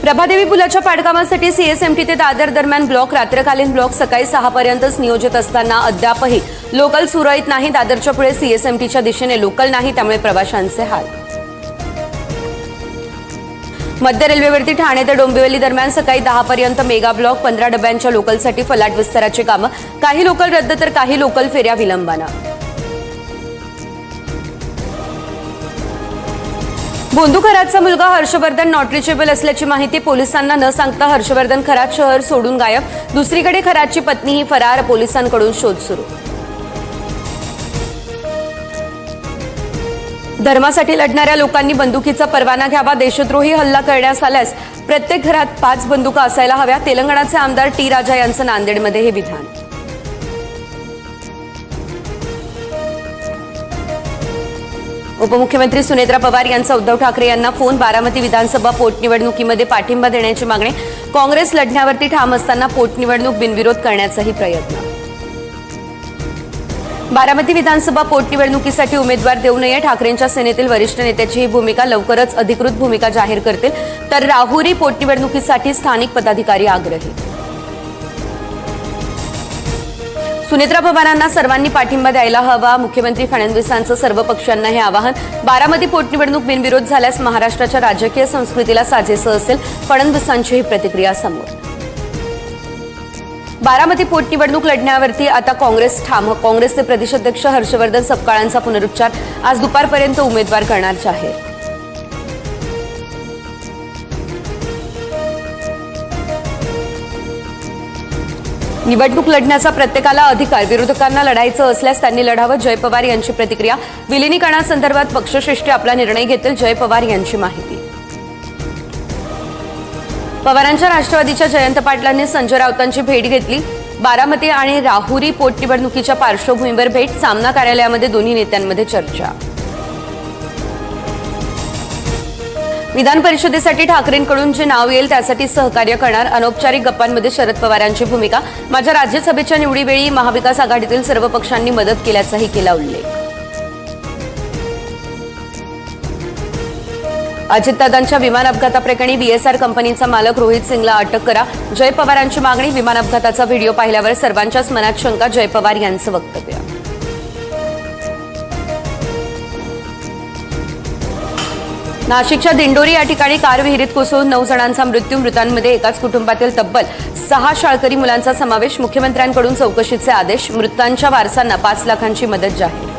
प्रभादेवी पुलाच्या पाडकामासाठी सीएसएमटी ते दादर दरम्यान ब्लॉक, रात्रकालीन ब्लॉक सकाळी 6 पर्यंतच नियोजित असताना अद्यापही लोकल सुरळीत नाही। दादरच्या पुढे सीएसएमटीच्या दिशेने लोकल नाही, त्यामुळे प्रवाशांचे हाल। मध्य रेल्वेवरती ठाणे ते डोंबिवली दरम्यान सकाळी 10 पर्यंत मेगा ब्लॉक, 15 डब्यांच्या लोकलसाठी फलाट विस्ताराची कामं, काही लोकल रद्द तर काही लोकल फेऱ्या विलंबानं। बोंधू खरातचा मुलगा हर्षवर्धन नॉट रिचेबल असल्याची माहिती पोलिसांना न सांगता हर्षवर्धन खरात शहर सोडून गायब। दुसरीकडे खरातची पत्नीही फरार, पोलिसांकडून शोध सुरू। धर्मासाठी लढणाऱ्या लोकांनी बंदुकीचा परवाना घ्यावा। देशद्रोही हल्ला करण्यास आल्यास प्रत्येक घरात 5 बंदुका असायला हव्या। तेलंगणाचे आमदार टी राजा यांचं नांदेडमध्ये हे विधान। उपमुख्यमंत्री सुनेत्रा पवार यांचा उद्धव ठाकरे यांना फोन। बारामती विधानसभा पोटनिवडणुकीमध्ये पाठिंबा देण्याची मागणी। काँग्रेस लढण्यावरती ठाम असताना पोटनिवडणूक बिनविरोध करण्याचाही प्रयत्न। बारामती विधानसभा पोटनिवडणुकीसाठी उमेदवार देऊ नये, ठाकरेंच्या सेनेतील वरिष्ठ नेत्याची ही भूमिका। लवकरच अधिकृत भूमिका जाहीर करतील। तर राहुरी पोटनिवडणुकीसाठी स्थानिक पदाधिकारी आग्रही। सुनेत्रा पवारांना सर्वांनी पाठिंबा द्यायला हवा, मुख्यमंत्री फडणवीसांचं सर्व पक्षांना हे आवाहन। बारामती पोटनिवडणूक बिनविरोध झाल्यास महाराष्ट्राच्या राजकीय संस्कृतीला साजेसं असेल, फडणवीसांची ही प्रतिक्रिया समोर। बारामती पोटनिवडणूक लढण्यावरती आता काँग्रेस ठाम। काँग्रेसचे प्रदेशाध्यक्ष हर्षवर्धन सपकाळांचा पुनरुच्चार, आज दुपारपर्यंत उमेदवार करणार जाहीर। निवडणूक लढण्याचा प्रत्येकाला अधिकार, विरोधकांना लढायचं असल्यास त्यांनी लढावं, जय पवार यांची प्रतिक्रिया। विलिनीकरणासंदर्भात पक्षश्रेष्ठी आपला निर्णय घेतील, जय पवार यांची माहिती। पवारांच्या राष्ट्रवादीच्या जयंत पाटलांनी संजय राऊतांची भेट घेतली। बारामती आणि राहुरी पोटनिवडणुकीच्या पार्श्वभूमीवर भेट, सामना कार्यालयामध्ये दोन्ही नेत्यांमध्ये चर्चा। विधान परिषदेसाठी ठाकरेंकडून जे नाव येईल त्यासाठी सहकार्य करणार, अनौपचारिक गप्पांमध्ये शरद पवारांची भूमिका। माझ्या राज्यसभेच्या निवडीवेळी महाविकास आघाडीतील सर्व पक्षांनी मदत केल्याचाही केला उल्लेख। अजितदादांच्या विमान अपघाताप्रकरणी बीएसआर कंपनीचा मालक रोहित सिंगला अटक करा, जय पवारांची मागणी। विमान अपघाताचा व्हिडिओ पाहिल्यावर सर्वांच्याच मनात शंका, जय पवार यांचं वक्तव्य। नाशिकच्या दिंडोरी या ठिकाणी कार विहिरीत कोसळून 9 जणांचा मृत्यू, मृतांमध्ये एकाच कुटुंबातील तब्बल 6 शाळकरी मुलांचा समावेश। मुख्यमंत्र्यांकडून चौकशीचे आदेश, मृतांच्या वारसांना 5 लाखांची मदत जाहीर।